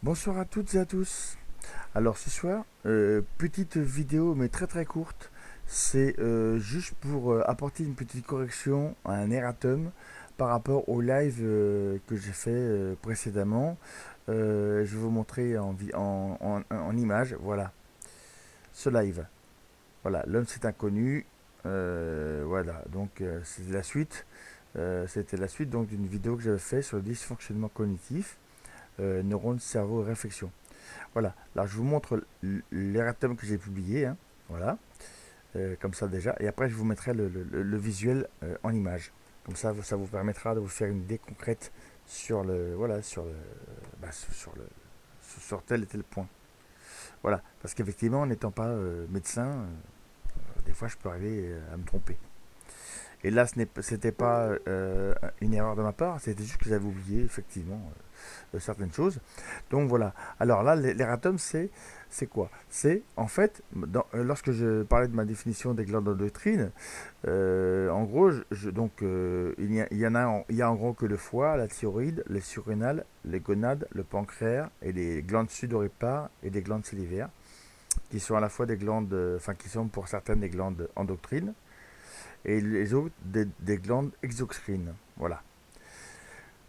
Bonsoir à toutes et à tous. Alors ce soir, petite vidéo mais très très courte. C'est juste pour apporter une petite correction à un erratum par rapport au live que j'ai fait précédemment. Je vais vous montrer en image. Voilà, ce live. Voilà, l'homme c'est inconnu. Voilà, donc c'est la suite. C'était la suite donc d'une vidéo que j'avais fait sur le dysfonctionnement cognitif, neurones, cerveau et réflexion. Voilà, alors je vous montre l'erratum que j'ai publié, hein. Voilà, comme ça déjà, et après je vous mettrai le visuel en image. Comme ça vous permettra de vous faire une idée concrète sur le, voilà, sur tel et tel point. Voilà, parce qu'effectivement, n'étant pas médecin, des fois je peux arriver à me tromper. Et là, c'était pas une erreur de ma part, c'était juste que j'avais oublié effectivement certaines choses. Donc voilà. Alors là, l'erratum, c'est quoi? C'est en fait, lorsque je parlais de ma définition des glandes endocrines, en gros, il y a en gros que le foie, la thyroïde, les surrénales, les gonades, le pancréas et les glandes sudoripares et les glandes salivaires, qui sont à la fois des glandes, enfin qui sont pour certaines des glandes endocrines et les autres des glandes exocrines. Voilà.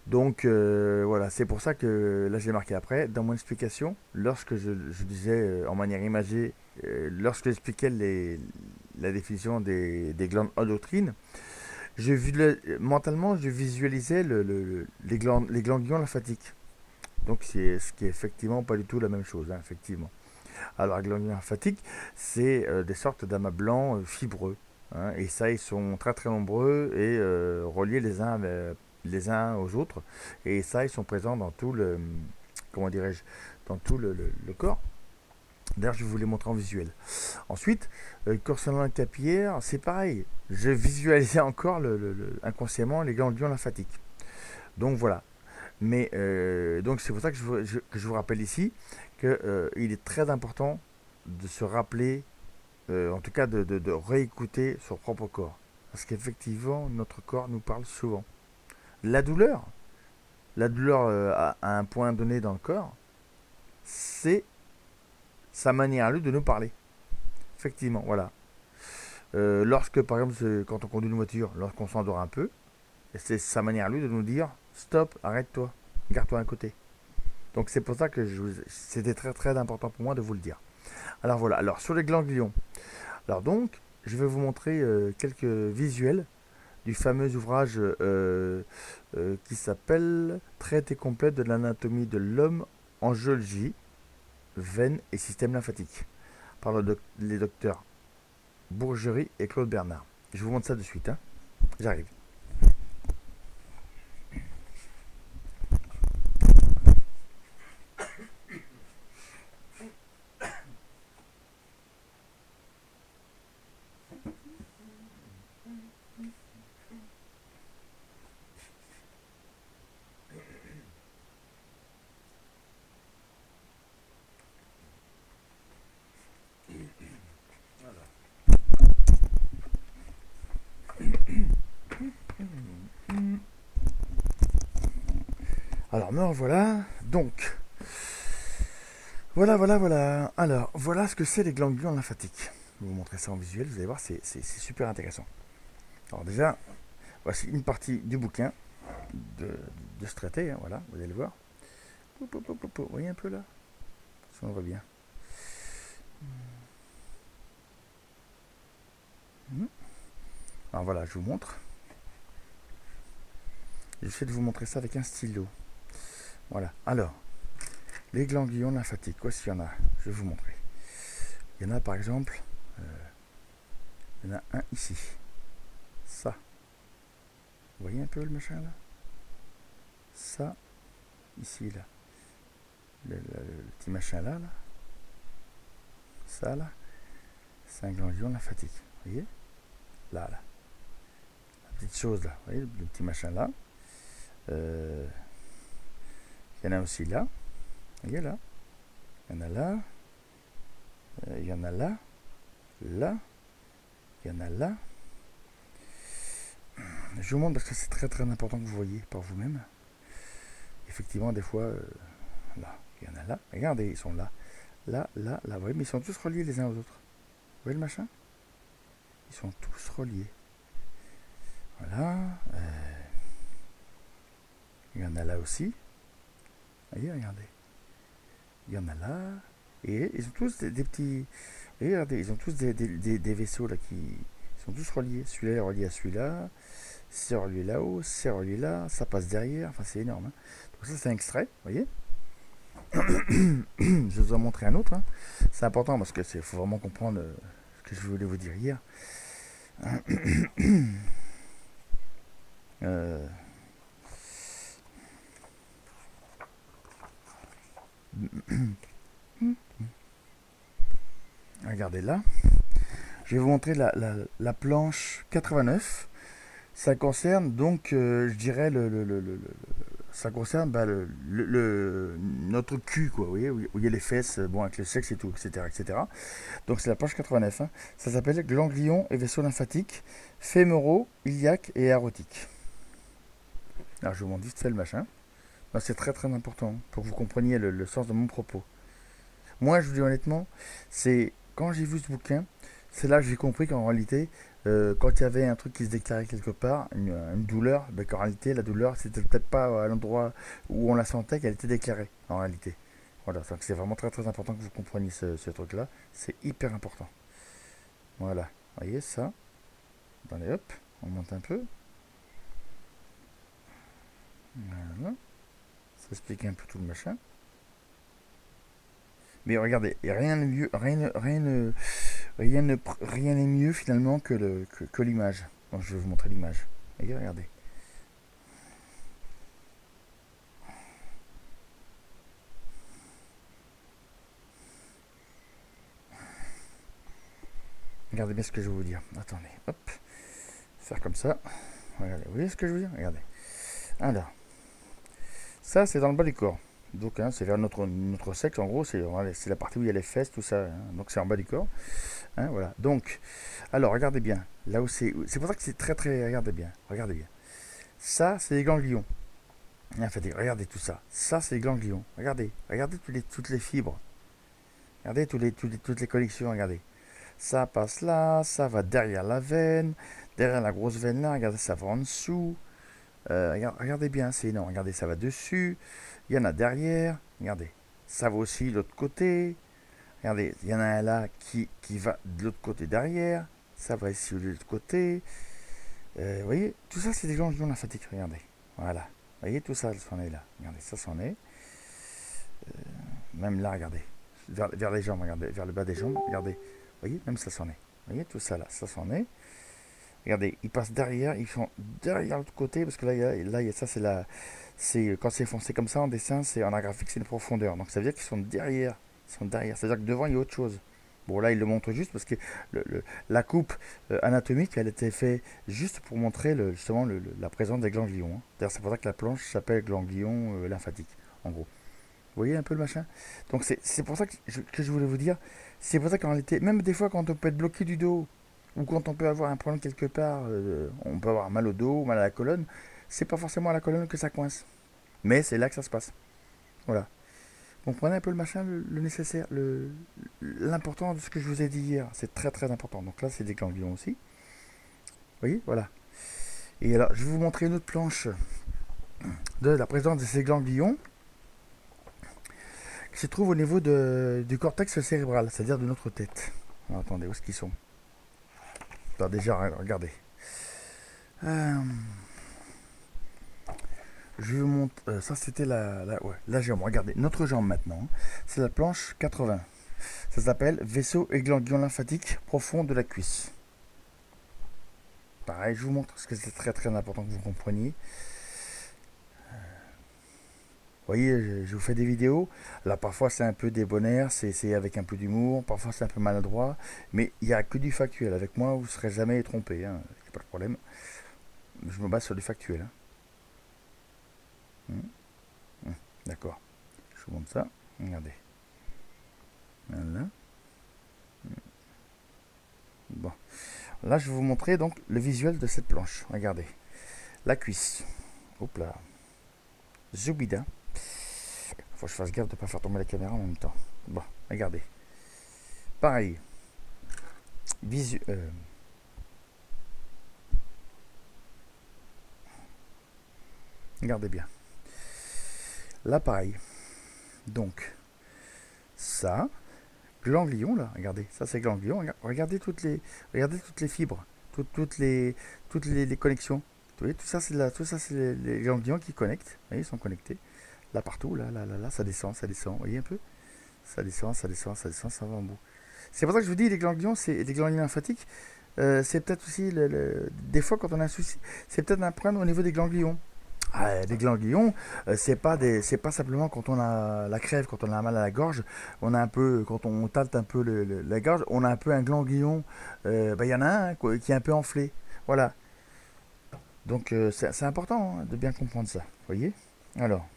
Donc voilà, c'est pour ça que là j'ai marqué après, dans mon explication, lorsque je disais en manière imagée, lorsque j'expliquais la définition des glandes endocrines, mentalement je visualisais les ganglions lymphatiques. Donc c'est ce qui est effectivement pas du tout la même chose, hein, effectivement. Alors les ganglions lymphatiques, c'est des sortes d'amas blancs fibreux, hein, et ça ils sont très très nombreux et reliés les uns aux autres. Et ça, ils sont présents dans tout le, comment dirais-je, dans tout le corps. D'ailleurs, je vais vous les montrer en visuel. Ensuite, concernant la capillaire, c'est pareil. Je visualisais encore inconsciemment les ganglions lymphatiques. Donc voilà. Mais donc c'est pour ça que que je vous rappelle ici qu'il est très important de se rappeler, en tout cas de réécouter son propre corps. Parce qu'effectivement, notre corps nous parle souvent. La douleur, la douleur à un point donné dans le corps, c'est sa manière à lui de nous parler. Effectivement, voilà. Lorsque, par exemple, quand on conduit une voiture, lorsqu'on s'endort un peu, c'est sa manière à lui de nous dire stop, arrête-toi, garde-toi à côté. Donc c'est pour ça que c'était très très important pour moi de vous le dire. Alors voilà, alors sur les ganglions. Alors donc, je vais vous montrer quelques visuels du fameux ouvrage qui s'appelle Traité complet de l'anatomie de l'homme en géologie, veines et système lymphatique, par les docteurs Bourgerie et Claude Bernard. Je vous montre ça de suite, hein. J'arrive. Alors me revoilà. Donc, voilà. Alors, voilà ce que c'est les ganglions lymphatiques. Je vais vous montrer ça en visuel, vous allez voir, c'est super intéressant. Alors déjà, voici une partie du bouquin de, de ce traité, hein, voilà, vous allez le voir. Vous voyez un peu là? Ça on voit bien. Alors voilà, je vous montre. J'essaie de vous montrer ça avec un stylo. Voilà. Alors, les ganglions lymphatiques, voici il y en a. Je vais vous montrer. Il y en a par exemple, il y en a un ici. Ça. Vous voyez un peu le machin là? Ça, ici là. Le petit machin là, là. Ça là, c'est un ganglion lymphatique. Vous voyez? Là. La petite chose là. Vous voyez le petit machin là. Euh, il y en a aussi là. Vous voyez là? Il y en a là. Il y en a là. Là. Il y en a là. Je vous montre parce que c'est très très important que vous voyez par vous-même. Effectivement, des fois, là, Il y en a là. Regardez, ils sont là. Là, là, là. Vous voyez, mais ils sont tous reliés les uns aux autres. Vous voyez le machin? Ils sont tous reliés. Voilà. Il y en a là aussi. Vous voyez, regardez. Il y en a là. Et ils ont tous des petits... Vous voyez, regardez, ils ont tous des vaisseaux là qui... Ils sont tous reliés. Celui-là est relié à celui-là. C'est relié là-haut. C'est relié là. Ça passe derrière. Enfin, c'est énorme. Hein. Donc ça, c'est un extrait. Vous voyez. Je vous en montrer un autre. Hein. C'est important parce que faut vraiment comprendre ce que je voulais vous dire hier. Euh, Regardez là. Je vais vous montrer la planche 89. Ça concerne donc, je dirais, ça concerne notre cul, quoi, vous voyez, où il y a les fesses, bon, avec le sexe et tout, etc. etc. Donc c'est la planche 89. Hein. Ça s'appelle ganglions et vaisseaux lymphatiques, fémoraux, iliaques et aortiques. Alors je vous montre vite fait le machin. C'est très très important pour que vous compreniez le sens de mon propos. Moi, je vous dis honnêtement, c'est quand j'ai vu ce bouquin, c'est là que j'ai compris qu'en réalité, quand il y avait un truc qui se déclarait quelque part, une douleur, ben qu'en réalité, la douleur, c'était peut-être pas à l'endroit où on la sentait qu'elle était déclarée, en réalité. Voilà, donc c'est vraiment très très important que vous compreniez ce truc-là. C'est hyper important. Voilà, vous voyez ça. Allez hop, on monte un peu. Voilà. Ça explique un peu tout le machin. Mais regardez, rien n'est mieux, rien n'est mieux finalement que l'image. Bon, je vais vous montrer l'image. Regardez. Regardez bien ce que je vais vous dire. Attendez, hop. Faire comme ça. Regardez, vous voyez ce que je veux dire? Regardez. Alors, ça c'est dans le bas du corps. Donc hein, c'est vers notre sexe, en gros, c'est la partie où il y a les fesses, tout ça. Hein. Donc c'est en bas du corps. Hein, voilà. Donc, alors regardez bien. Là où c'est pour ça que c'est très très. Regardez bien. Regardez bien. Ça c'est les ganglions. En fait, regardez tout ça. Ça c'est les ganglions. Regardez. Regardez toutes les fibres. Regardez toutes les connexions. Regardez. Ça passe là, ça va derrière la veine, derrière la grosse veine là, regardez, ça va en dessous. Regardez bien, c'est énorme. Regardez, ça va dessus. Il y en a derrière. Regardez, ça va aussi de l'autre côté. Regardez, il y en a un là qui va de l'autre côté derrière. Ça va ici de l'autre côté. Vous voyez, tout ça, c'est des ganglions lymphatiques. Regardez, voilà. Vous voyez, tout ça, c'en est là. Regardez, ça c'en est. Même là, regardez. Vers les jambes, regardez. Vers le bas des jambes, regardez. Vous voyez, même ça s'en est. Vous voyez, tout ça là, ça s'en est. Regardez, ils passent derrière, ils sont derrière l'autre côté, parce que ça c'est quand c'est foncé comme ça en dessin, c'est en art graphique, c'est une profondeur. Donc ça veut dire qu'ils sont derrière, Ça veut dire que devant il y a autre chose. Bon là il le montre juste parce que la coupe anatomique elle était faite juste pour montrer justement la présence des ganglions. Hein. D'ailleurs c'est pour ça que la planche s'appelle ganglion lymphatique, en gros. Vous voyez un peu le machin. Donc c'est pour ça que je voulais vous dire, c'est pour ça qu'en réalité, même des fois quand on peut être bloqué du dos, ou quand on peut avoir un problème quelque part, on peut avoir mal au dos, mal à la colonne, c'est pas forcément à la colonne que ça coince. Mais c'est là que ça se passe. Voilà. Vous comprenez un peu le machin, le nécessaire, l'important de ce que je vous ai dit hier. C'est très très important. Donc là, c'est des ganglions aussi. Vous voyez, voilà. Et alors, je vais vous montrer une autre planche de la présence de ces ganglions qui se trouve au niveau du cortex cérébral, c'est-à-dire de notre tête. Alors, attendez, où est-ce qu'ils sont? Alors, déjà, regardez. Je vous montre. Ça, c'était la jambe. Regardez, notre jambe maintenant. C'est la planche 80. Ça s'appelle vaisseau et ganglion lymphatique profond de la cuisse. Pareil, je vous montre parce que c'est très très important que vous compreniez. Vous voyez, je vous fais des vidéos. Là, parfois, c'est un peu débonnaire, c'est avec un peu d'humour. Parfois, c'est un peu maladroit. Mais il n'y a que du factuel. Avec moi, vous ne serez jamais trompé. Il hein. n'y a pas de problème. Je me base sur du factuel. Hein. D'accord. Je vous montre ça. Regardez. Voilà. Bon. Là, je vais vous montrer donc le visuel de cette planche. Regardez. La cuisse. Hop là. Zoubida. faut que je fasse gaffe de ne pas faire tomber la caméra en même temps. Bon, regardez. Pareil. Regardez bien. Là, pareil. Donc, ça, ganglion, là, regardez, ça c'est ganglion. Regardez regardez toutes les fibres, toutes les connexions. Vous voyez, tout ça, c'est les ganglions qui connectent. Vous voyez, ils sont connectés. Là, partout, là, ça descend, ça descend. Vous voyez un peu? Ça descend, ça descend, ça descend, ça va en bout. C'est pour ça que je vous dis, les ganglions, c'est les ganglions lymphatiques. C'est peut-être aussi, des fois, quand on a un souci, c'est peut-être un problème au niveau des ganglions. Ah, les ganglions, c'est pas simplement quand on a la crève, quand on a mal à la gorge, on a un peu, quand on talte un peu la gorge, on a un peu un ganglion. Il y en a un quoi, qui est un peu enflé. Voilà. Donc c'est important hein, de bien comprendre ça. Vous voyez? Alors,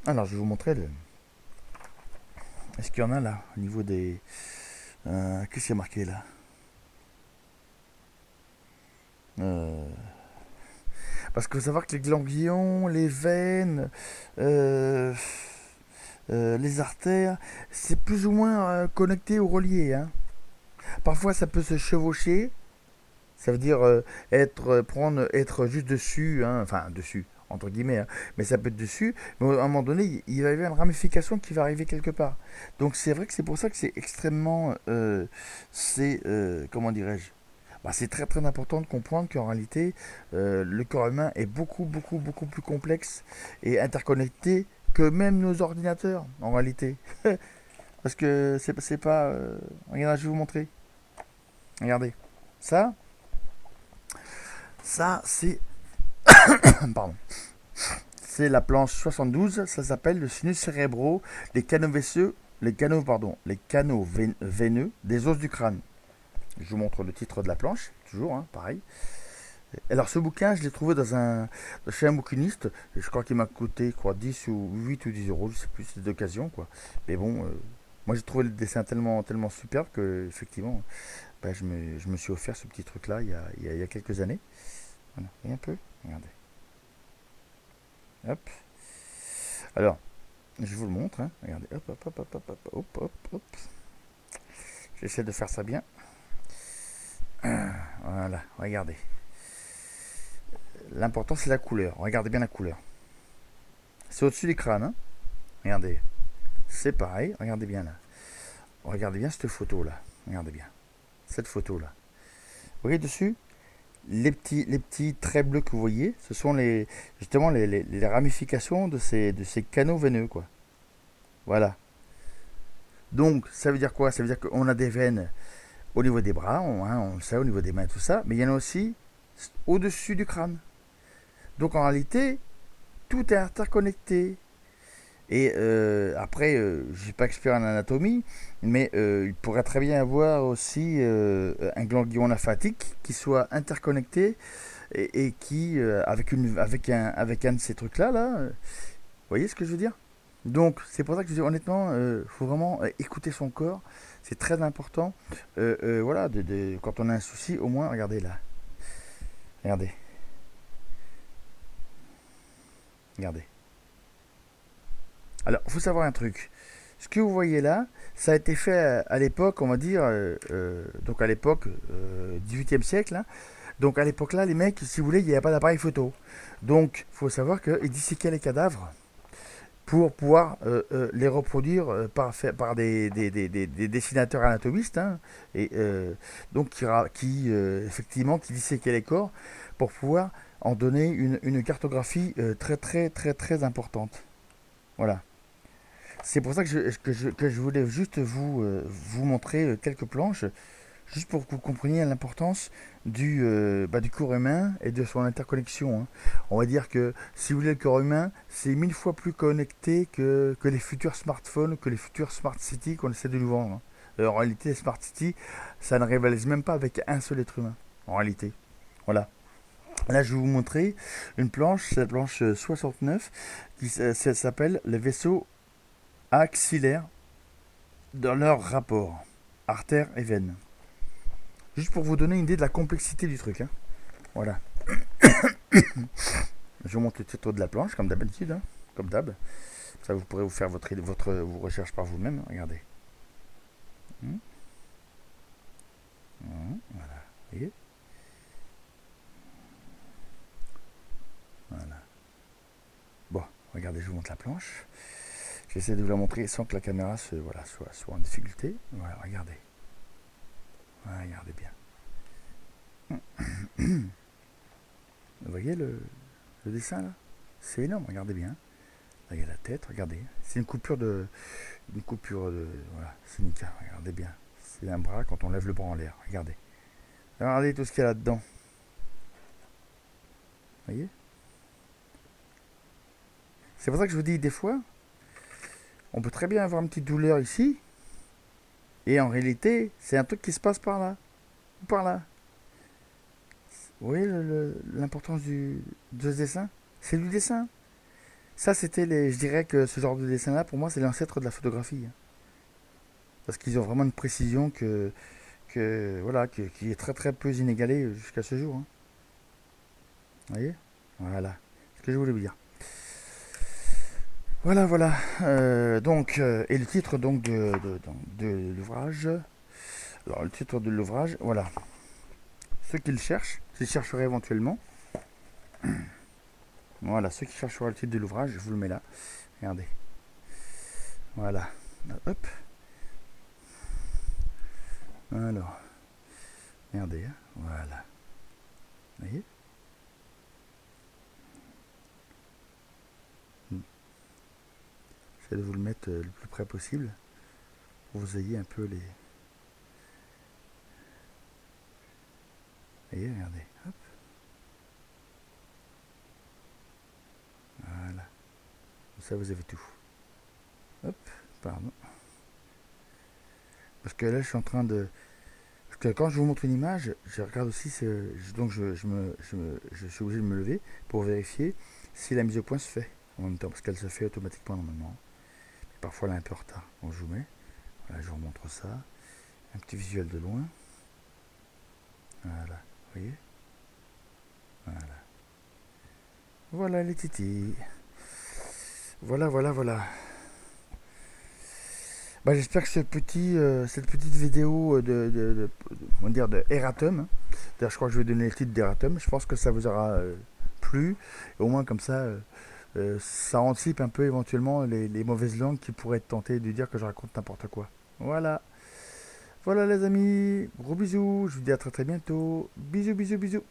alors je vais vous montrer est-ce qu'il y en a là au niveau des. Qu'est-ce qui est marqué là? Euh, Parce qu'il faut savoir que les ganglions, les veines, euh, les artères, c'est plus ou moins connecté ou relié, hein. Parfois, ça peut se chevaucher. Ça veut dire être juste dessus, hein, enfin dessus, entre guillemets, hein, mais ça peut être dessus. Mais à un moment donné, il va y avoir une ramification qui va arriver quelque part. Donc c'est vrai que c'est pour ça que c'est extrêmement, comment dirais-je, bah, c'est très très important de comprendre qu'en réalité, le corps humain est beaucoup beaucoup beaucoup plus complexe et interconnecté que même nos ordinateurs, en réalité. Parce que c'est pas... regardez, je vais vous montrer. Regardez. Ça, ça c'est... Pardon. C'est la planche 72. Ça s'appelle le sinus cérébraux, les canaux veineux, les canaux veineux des os du crâne. Je vous montre le titre de la planche, toujours, hein, pareil. Alors ce bouquin, je l'ai trouvé chez un bouquiniste. Je crois qu'il m'a coûté quoi, 10 ou 8 ou 10 euros, je sais plus, c'est d'occasion quoi. Mais bon, moi j'ai trouvé le dessin tellement, tellement superbe que effectivement, bah, je me suis offert ce petit truc là il y a quelques années. Voilà, voyez un peu, regardez. Hop. Alors, je vous le montre, hein. Regardez, hop, hop, hop, hop, hop, hop, hop, hop, hop. J'essaie de faire ça bien. Voilà, regardez. L'important c'est la couleur. Regardez bien la couleur. C'est au-dessus du crâne, hein. Regardez. C'est pareil, regardez bien là. Regardez bien cette photo là. Regardez bien. Cette photo là. Vous voyez dessus les petits traits bleus que vous voyez, ce sont justement les ramifications de ces canaux veineux, quoi. Voilà. Donc, ça veut dire quoi? Ça veut dire qu'on a des veines au niveau des bras, on le sait, au niveau des mains, tout ça, mais il y en a aussi au-dessus du crâne. Donc, en réalité, tout est interconnecté. Et après, je ne suis pas expert en anatomie, mais il pourrait très bien y avoir aussi un ganglion lymphatique qui soit interconnecté et qui, avec un de ces trucs-là, vous voyez ce que je veux dire? Donc, c'est pour ça que je dis honnêtement, il faut vraiment écouter son corps. C'est très important. Voilà, quand on a un souci, au moins, regardez là. Regardez. Regardez. Alors, il faut savoir un truc. Ce que vous voyez là, ça a été fait à l'époque, on va dire, donc à l'époque 18e siècle, hein. Donc à l'époque là, les mecs, si vous voulez, il n'y avait pas d'appareil photo. Donc, il faut savoir qu'ils disséquaient les cadavres pour pouvoir les reproduire par des dessinateurs anatomistes, hein, et donc effectivement qui disséquaient les corps pour pouvoir en donner une cartographie très très très très importante. Voilà. C'est pour ça que je voulais juste vous montrer quelques planches, juste pour que vous compreniez l'importance du corps humain et de son interconnexion, hein. On va dire que, si vous voulez, le corps humain, c'est 1000 fois plus connecté que les futurs smartphones, que les futurs smart cities qu'on essaie de nous vendre, hein. En réalité, les smart cities, ça ne rivalise même pas avec un seul être humain, en réalité. Voilà. Là, je vais vous montrer une planche, c'est la planche 69, ça s'appelle les vaisseaux axillaires dans leur rapport, artères et veines. Juste pour vous donner une idée de la complexité du truc, hein. Voilà. Je vous montre le titre de la planche, comme d'habitude, hein, comme d'hab. Ça, vous pourrez vous faire vos recherches par vous-même. Regardez. Hum, voilà. Vous voyez. Voilà. Bon, regardez, je vous montre la planche. J'essaie de vous la montrer sans que la caméra soit en difficulté. Voilà, regardez. Voilà, regardez bien. Vous voyez le dessin là? C'est énorme, regardez bien. Là, il y a la tête, regardez. C'est une coupure de. Voilà, c'est nickel, regardez bien. C'est un bras quand on lève le bras en l'air, regardez. Regardez tout ce qu'il y a là-dedans. Vous voyez? C'est pour ça que je vous dis, des fois, on peut très bien avoir une petite douleur ici, et en réalité, c'est un truc qui se passe par là, ou par là. Vous voyez l'importance de ce dessin? C'est du dessin. Ça, c'était je dirais que ce genre de dessin-là, pour moi, c'est l'ancêtre de la photographie, hein. Parce qu'ils ont vraiment une précision voilà, qui est très très peu inégalée jusqu'à ce jour, hein. Vous voyez? Voilà. C'est ce que je voulais vous dire. Voilà, voilà. Et le titre donc de l'ouvrage. Alors, le titre de l'ouvrage, voilà. Ceux qui le cherchent, qui chercheraient éventuellement. Voilà, ceux qui chercheraient le titre de l'ouvrage, je vous le mets là. Regardez. Voilà. Hop. Alors, regardez, hein. Voilà. Vous voyez? J'essaie de vous le mettre le plus près possible pour que vous ayez un peu les. Vous voyez, regardez. Hop. Voilà. Comme ça, vous avez tout. Hop. Pardon. Parce que là, je suis en train de. Parce que quand je vous montre une image, je regarde aussi. Donc, je suis obligé de me lever pour vérifier si la mise au point se fait en même temps. Parce qu'elle se fait automatiquement normalement. Parfois, elle est un peu en retard. Donc, je vous mets. Voilà, je vous montre ça. Un petit visuel de loin. Voilà. Vous voyez? Voilà. Voilà les titis. Voilà, voilà, voilà. Bah, j'espère que cette petite vidéo on va dire de Eratum, hein. D'ailleurs, je crois que je vais donner le titre d'Eratum. Je pense que ça vous aura plu. Et au moins, comme ça anticipe un peu éventuellement les mauvaises langues qui pourraient être tentées de dire que je raconte n'importe quoi. Voilà. Voilà, les amis. Gros bisous. Je vous dis à très très bientôt. Bisous, bisous, bisous.